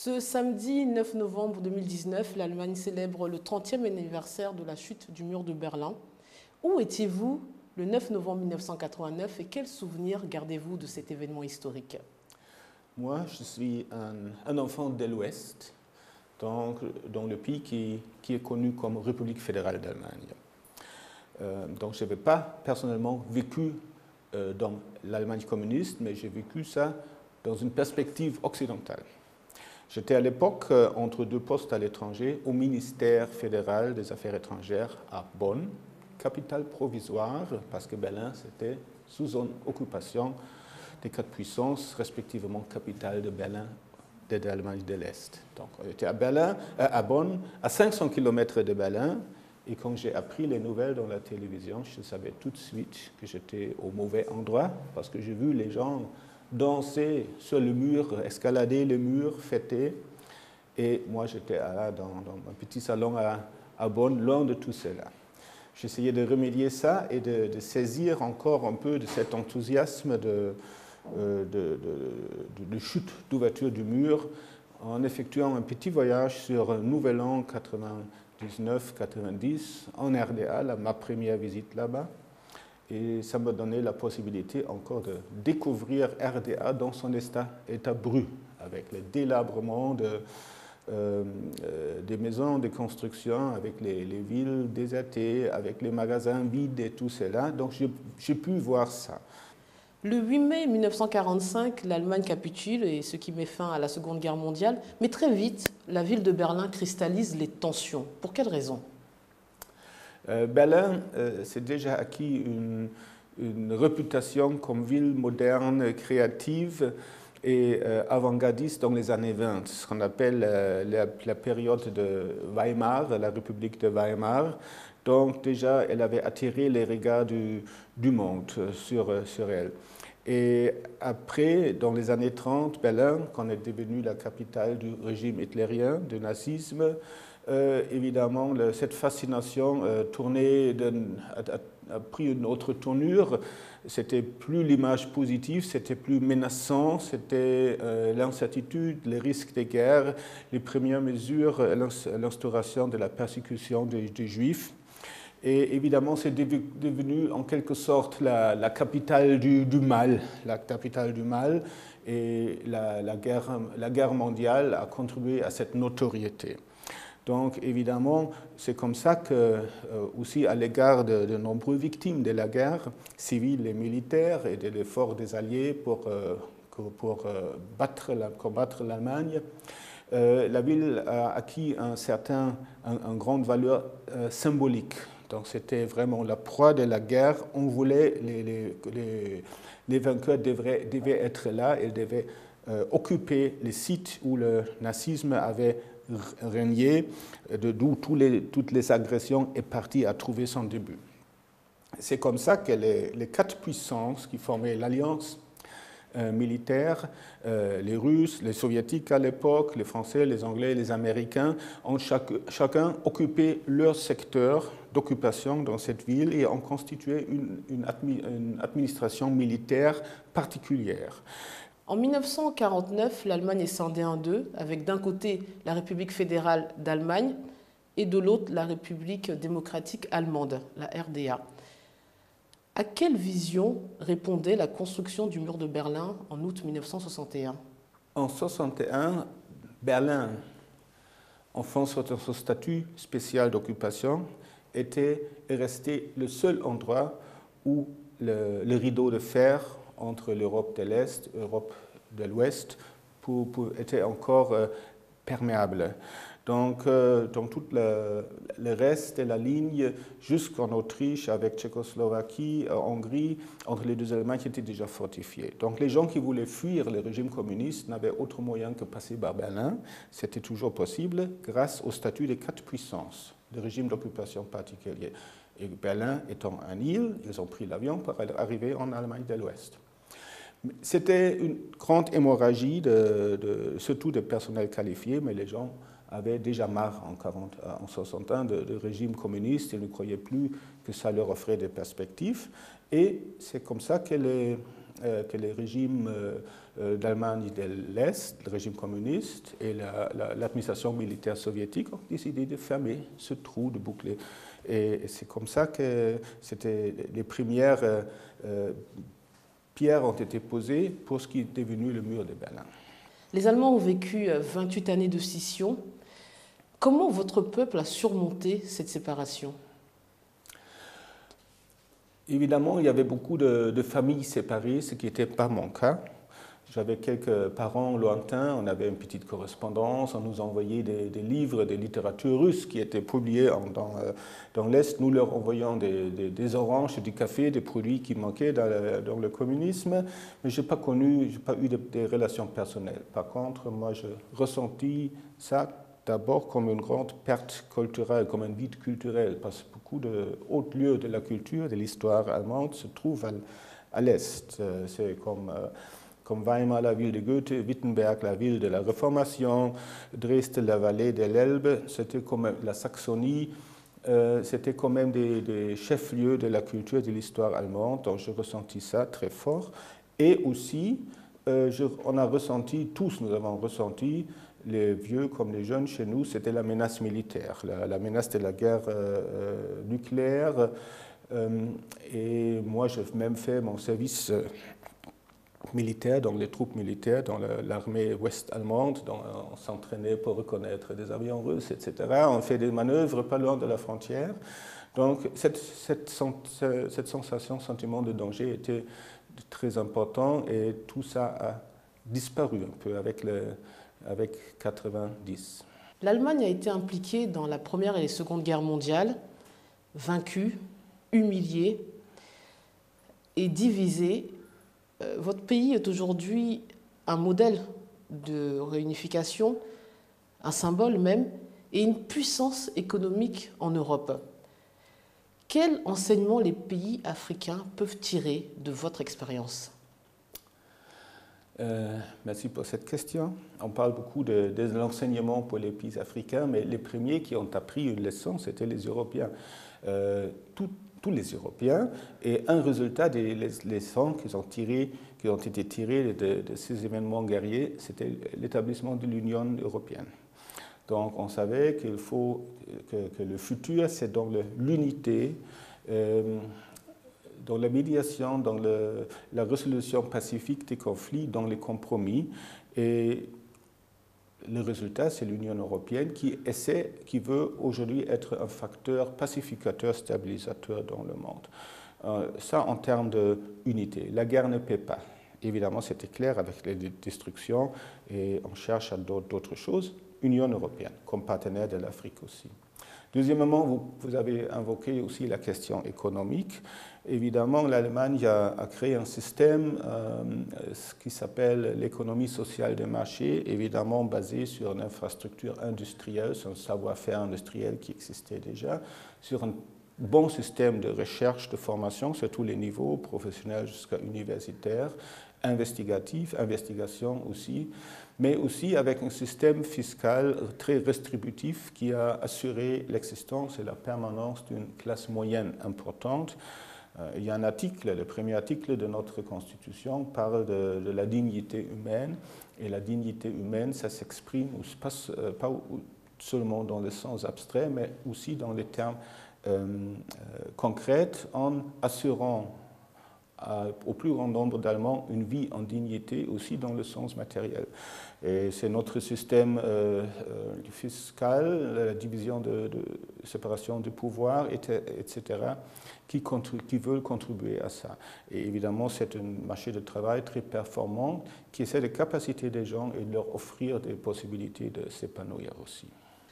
Ce samedi 9 novembre 2019, l'Allemagne célèbre le 30e anniversaire de la chute du mur de Berlin. Où étiez-vous le 9 novembre 1989 et quels souvenirs gardez-vous de cet événement historique? Moi, je suis un enfant de l'Ouest, donc dans le pays qui est connu comme République fédérale d'Allemagne. Donc je n'avais pas personnellement vécu dans l'Allemagne communiste, mais j'ai vécu ça dans une perspective occidentale. J'étais à l'époque entre deux postes à l'étranger au ministère fédéral des Affaires étrangères à Bonn, capitale provisoire, parce que Berlin c'était sous occupation des quatre puissances, respectivement capitale de Berlin et de l'Allemagne de l'Est. Donc on était à Bonn, à 500 km de Berlin, et quand j'ai appris les nouvelles dans la télévision, je savais tout de suite que j'étais au mauvais endroit, parce que j'ai vu les gens danser sur le mur, escalader le mur, fêter. Et moi, j'étais là dans un petit salon à Bonn, loin de tout cela. J'essayais de remédier ça et de saisir encore un peu de cet enthousiasme de chute, d'ouverture du mur, en effectuant un petit voyage sur Nouvel An 99-90 en RDA, ma première visite là-bas. Et ça m'a donné la possibilité encore de découvrir RDA dans son état brut, avec le délabrement des maisons de construction, avec les villes désertées, avec les magasins vides et tout cela. Donc j'ai pu voir ça. Le 8 mai 1945, l'Allemagne capitule, et ce qui met fin à la Seconde Guerre mondiale. Mais très vite, la ville de Berlin cristallise les tensions. Pour quelles raisons? Berlin s'est déjà acquis une réputation comme ville moderne, créative et avant-gardiste dans les années 20, ce qu'on appelle la période de Weimar, la République de Weimar. Donc déjà, elle avait attiré les regards du monde sur elle. Et après, dans les années 30, Berlin, quand elle est devenue la capitale du régime hitlérien, du nazisme, évidemment, cette fascination a pris une autre tournure. C'était plus l'image positive, c'était plus menaçant, c'était l'incertitude, les risques des guerres, les premières mesures, l'instauration de la persécution des Juifs. Et évidemment, c'est devenu en quelque sorte la capitale du mal. La capitale du mal, et la guerre mondiale a contribué à cette notoriété. Donc évidemment, c'est comme ça que, aussi à l'égard de nombreuses victimes de la guerre civile et militaire et de l'effort des Alliés pour combattre l'Allemagne, la ville a acquis une grande valeur symbolique. Donc c'était vraiment la proie de la guerre. On voulait, les vainqueurs devaient être là et devaient occuper les sites où le nazisme avait régné, d'où toutes les agressions est partie à trouver son début. C'est comme ça que les quatre puissances qui formaient l'alliance militaire, les Russes, les Soviétiques à l'époque, les Français, les Anglais, les Américains, ont chacun occupé leur secteur d'occupation dans cette ville et ont constitué une administration militaire particulière. En 1949, l'Allemagne est scindée en deux, avec d'un côté la République fédérale d'Allemagne et de l'autre la République démocratique allemande, la RDA. À quelle vision répondait la construction du mur de Berlin en août 1961? En 1961, Berlin, en fonction de son statut spécial d'occupation, était et resté le seul endroit où le rideau de fer entre l'Europe de l'Est et l'Europe de l'Ouest était encore perméable. Donc, dans tout le reste de la ligne, jusqu'en Autriche, avec Tchécoslovaquie, Hongrie, entre les deux Allemagnes était déjà fortifié. Donc, les gens qui voulaient fuir le régime communiste n'avaient autre moyen que passer par Berlin. C'était toujours possible grâce au statut des quatre puissances, de régime d'occupation particulier. Et Berlin étant une île, ils ont pris l'avion pour arriver en Allemagne de l'Ouest. C'était une grande hémorragie, surtout de personnel qualifié, mais les gens avaient déjà marre en 61 de régime communiste. Ils ne croyaient plus que ça leur offrait des perspectives. Et c'est comme ça que les régimes d'Allemagne de l'Est, le régime communiste, et l'administration militaire soviétique ont décidé de fermer ce trou, de boucler. Et c'est comme ça que les premières pierres ont été posées pour ce qui est devenu le mur de Berlin. Les Allemands ont vécu 28 années de scission. Comment votre peuple a surmonté cette séparation ? Évidemment, il y avait beaucoup de familles séparées, ce qui n'était pas mon cas. J'avais quelques parents lointains, on avait une petite correspondance, on nous envoyait des livres de littérature russe qui étaient publiés dans l'Est. Nous leur envoyions des oranges, du café, des produits qui manquaient dans le communisme, mais je n'ai pas eu des relations personnelles. Par contre, moi, je ressentis ça d'abord comme une grande perte culturelle, comme un vide culturel, parce que beaucoup de hauts lieux de la culture, de l'histoire allemande se trouvent à l'Est. C'est comme Weimar, la ville de Goethe, Wittenberg, la ville de la Réformation, Dresde, la vallée de l'Elbe, c'était comme la Saxonie, c'était quand même des chefs-lieux de la culture et de l'histoire allemande, donc je ressentis ça très fort. Et aussi, on a ressenti, tous nous avons ressenti, les vieux comme les jeunes chez nous, c'était la menace militaire, la menace de la guerre nucléaire. Et moi, j'ai même fait mon service militaire, dans les troupes militaires, dans l'armée ouest-allemande, on s'entraînait pour reconnaître des avions russes, etc. On fait des manœuvres pas loin de la frontière. Donc cette sensation, sentiment de danger était très important et tout ça a disparu un peu avec 90. L'Allemagne a été impliquée dans la Première et la Seconde Guerre mondiale, vaincue, humiliée et divisée. Votre pays est aujourd'hui un modèle de réunification, un symbole même, et une puissance économique en Europe. Quels enseignements les pays africains peuvent tirer de votre expérience ? Merci pour cette question. On parle beaucoup de l'enseignement pour les pays africains, mais les premiers qui ont appris une leçon, c'était les Européens. Tous les Européens, et un résultat des leçons qui ont été tirées de ces événements guerriers, c'était l'établissement de l'Union européenne. Donc on savait qu'il faut que le futur, c'est dans l'unité, dans la médiation, dans la résolution pacifique des conflits, dans les compromis. Et le résultat, c'est l'Union européenne qui veut aujourd'hui être un facteur pacificateur, stabilisateur dans le monde. Ça en termes d'unité. La guerre ne paie pas. Évidemment, c'était clair avec les destructions et on cherche à d'autres choses. Union européenne, comme partenaire de l'Afrique aussi. Deuxièmement, vous avez invoqué aussi la question économique. Évidemment, l'Allemagne a créé un système qui s'appelle l'économie sociale de marché, évidemment basé sur une infrastructure industrielle, sur un savoir-faire industriel qui existait déjà, sur un bon système de recherche, de formation sur tous les niveaux, professionnels jusqu'à universitaire, investigatif, investigation aussi, mais aussi avec un système fiscal très restributif qui a assuré l'existence et la permanence d'une classe moyenne importante. Il y a un article, le premier article de notre Constitution parle de la dignité humaine, et la dignité humaine, ça s'exprime pas seulement dans le sens abstrait, mais aussi dans les termes concrets, en assurant au plus grand nombre d'Allemands une vie en dignité aussi dans le sens matériel. Et c'est notre système fiscal, la division de séparation du pouvoir, etc., qui veulent contribuer à ça. Et évidemment, c'est un marché de travail très performant qui essaie de capaciter des gens et de leur offrir des possibilités de s'épanouir aussi.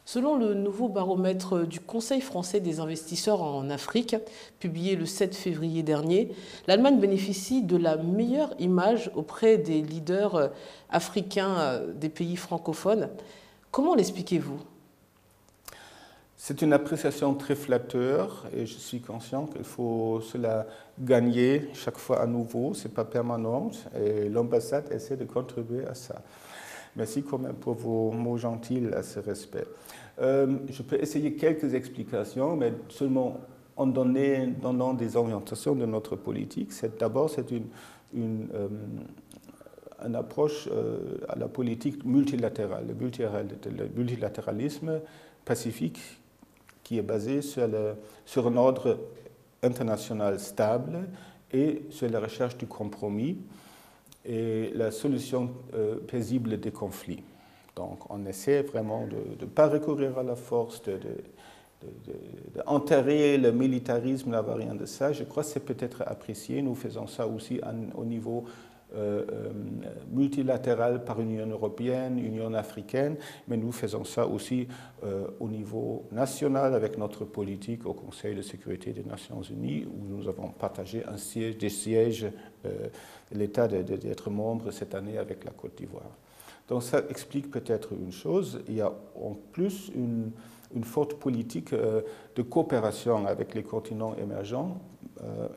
Selon le nouveau baromètre du Conseil français des investisseurs en Afrique, publié le 7 février dernier, l'Allemagne bénéficie de la meilleure image auprès des leaders africains des pays francophones. Comment l'expliquez-vous ? C'est une appréciation très flatteure et je suis conscient qu'il faut cela gagner chaque fois à nouveau, ce n'est pas permanent et l'ambassade essaie de contribuer à ça. Merci quand même pour vos mots gentils à ce respect. Je peux essayer quelques explications, mais seulement en donnant des orientations de notre politique. D'abord, c'est une approche à la politique multilatérale, le multilatéralisme pacifique qui est basé sur un ordre international stable et sur la recherche du compromis et la solution paisible des conflits. Donc on essaie vraiment de ne pas recourir à la force, d'enterrer le militarisme, la variante de ça. Je crois que c'est peut-être apprécié. Nous faisons ça aussi au niveau multilatéral par Union européenne, Union africaine, mais nous faisons ça aussi au niveau national avec notre politique au Conseil de sécurité des Nations Unies, où nous avons partagé des sièges, l'État d'être membre cette année avec la Côte d'Ivoire. Donc ça explique peut-être une chose. Il y a en plus une forte politique de coopération avec les continents émergents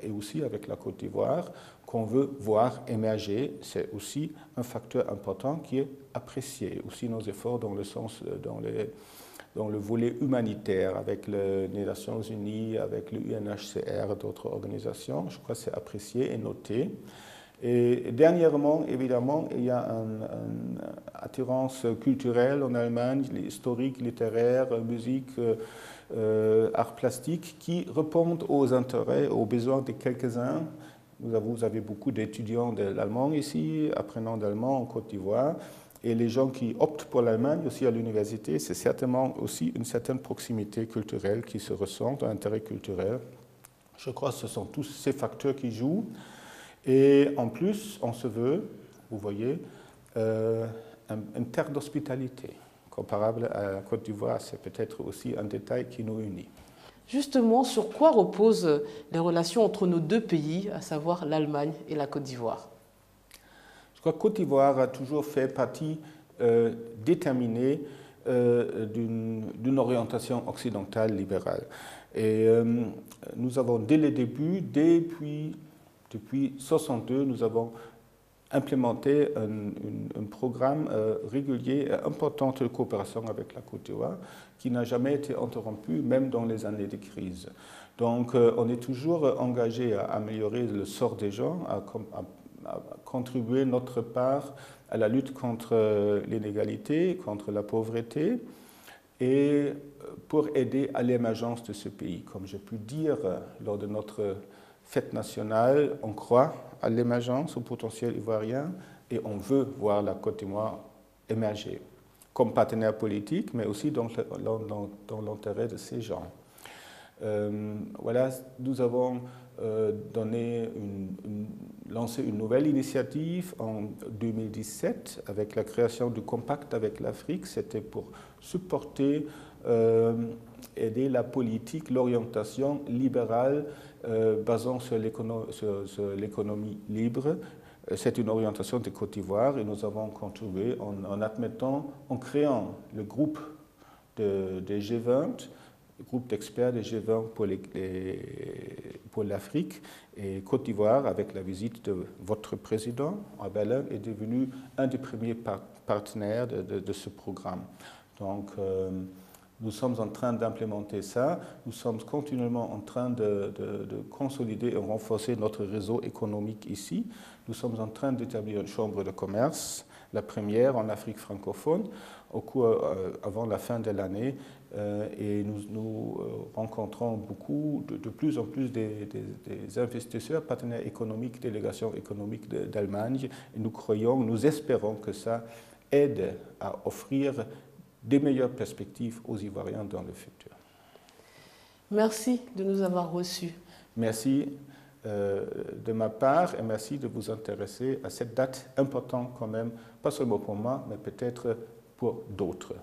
et aussi avec la Côte d'Ivoire qu'on veut voir émerger. C'est aussi un facteur important qui est apprécié. Aussi nos efforts dans le volet humanitaire avec les Nations Unies, avec le UNHCR, d'autres organisations. Je crois que c'est apprécié et noté. Et dernièrement, évidemment, il y a une attirance culturelle en Allemagne, historique, littéraire, musique, art plastique, qui répondent aux intérêts, aux besoins de quelques-uns. Vous avez beaucoup d'étudiants de l'allemand ici, apprenants d'allemand en Côte d'Ivoire. Et les gens qui optent pour l'Allemagne aussi à l'université, c'est certainement aussi une certaine proximité culturelle qui se ressent, un intérêt culturel. Je crois que ce sont tous ces facteurs qui jouent. Et en plus, on se veut, vous voyez, une terre d'hospitalité. Comparable à la Côte d'Ivoire, c'est peut-être aussi un détail qui nous unit. Justement, sur quoi reposent les relations entre nos deux pays, à savoir l'Allemagne et la Côte d'Ivoire? Je crois que Côte d'Ivoire a toujours fait partie déterminée d'une orientation occidentale libérale. Et nous avons dès le début, depuis 1962, nous avons implémenté un programme régulier et important de coopération avec la Côte d'Ivoire qui n'a jamais été interrompu, même dans les années de crise. Donc on est toujours engagé à améliorer le sort des gens, à contribuer notre part à la lutte contre l'inégalité, contre la pauvreté et pour aider à l'émergence de ce pays. Comme j'ai pu dire lors de notre fête nationale, on croit à l'émergence, au potentiel ivoirien, et on veut voir la Côte d'Ivoire émerger comme partenaire politique, mais aussi dans l'intérêt de ces gens. Voilà, nous avons lancé une nouvelle initiative en 2017 avec la création du Compact avec l'Afrique. C'était pour supporter, aider la politique, l'orientation libérale basant sur l'économie libre. C'est une orientation de Côte d'Ivoire et nous avons contribué en créant le groupe des G20, le groupe d'experts des G20 pour l'Afrique. Et Côte d'Ivoire, avec la visite de votre président à Berlin, est devenu un des premiers partenaires de ce programme. Donc, nous sommes en train d'implémenter ça. Nous sommes continuellement en train de consolider et renforcer notre réseau économique ici. Nous sommes en train d'établir une chambre de commerce, la première en Afrique francophone, avant la fin de l'année. Et nous rencontrons de plus en plus des investisseurs, partenaires économiques, délégations économiques d'Allemagne. Et nous espérons que ça aide à offrir des meilleures perspectives aux Ivoiriens dans le futur. Merci de nous avoir reçus. Merci de ma part et merci de vous intéresser à cette date importante quand même, pas seulement pour moi, mais peut-être pour d'autres.